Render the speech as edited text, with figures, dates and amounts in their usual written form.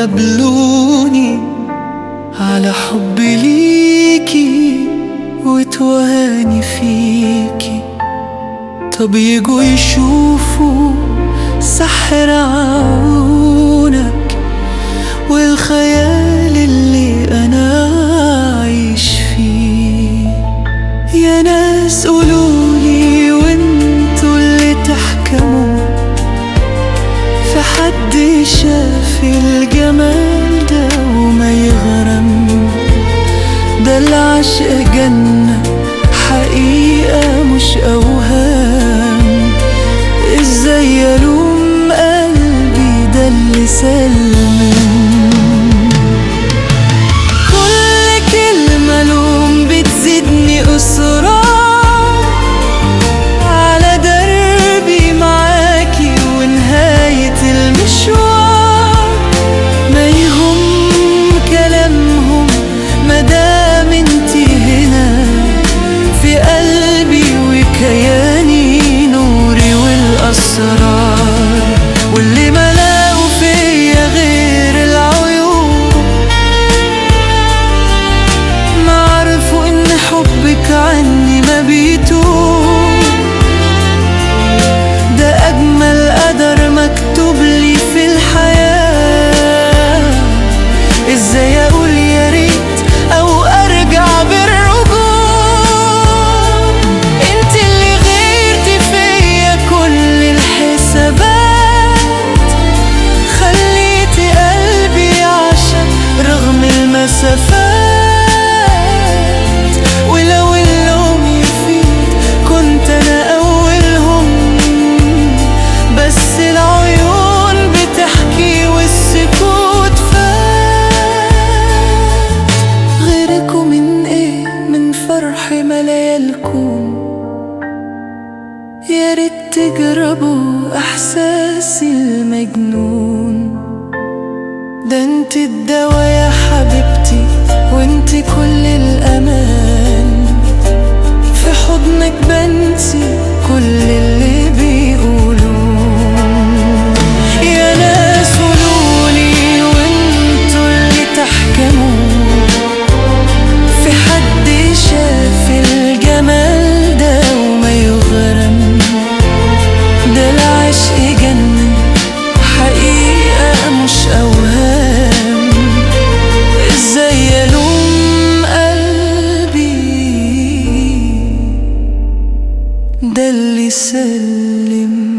قابلوني على حب ليكي وتواني فيكي. طب يجوا يشوفوا سحر عيونك والخيال اللي أنا عايش فيه. يا ناس قولولي وانتوا اللي تحكموا، في حد شاف الجمال ده وما يغرم؟ ده العشق جنة حقيقة مش أوهام. ازاي ألوم قلبي ده اللي سلم؟ كل كلمة لوم بتزيدني أسرار على دربي معاكي ونهاية المشوار. ما يهم كلامهم مادام انتي هنا في قلبي وكياني، نوري والأسرار. واللي ملاقوا فيا غير العيوب ما عرفوا إن حبك عني ما بيتوب. ده أجمل قدر مكتوب لي في الحياة. إزاي أقول يا ريت أو أرجع بالرجوع؟ انت اللي غيرتي فيا كل الحسابات، خليتي قلبي عشان رغم المسافات. ولو اللوم يفيد كنت أنا أولهم، بس العيون بتحكي والسكوت فات. غيركوا من ايه؟ من فرح ملايالكم. يا ريت تجربوا احساسي المجنون. ده انت الدوا يا حبيبتي وانت كل الامان. في حضنك بنسي كل اللي بيقولوه. يا ناس قولولي وانتوا اللي تحكموا، في حد شاف الجمال ده وما يغرم؟ ده العشق جنة حقيقة مش أوهام. ازاي ألوم قلبي ده اللي سلم؟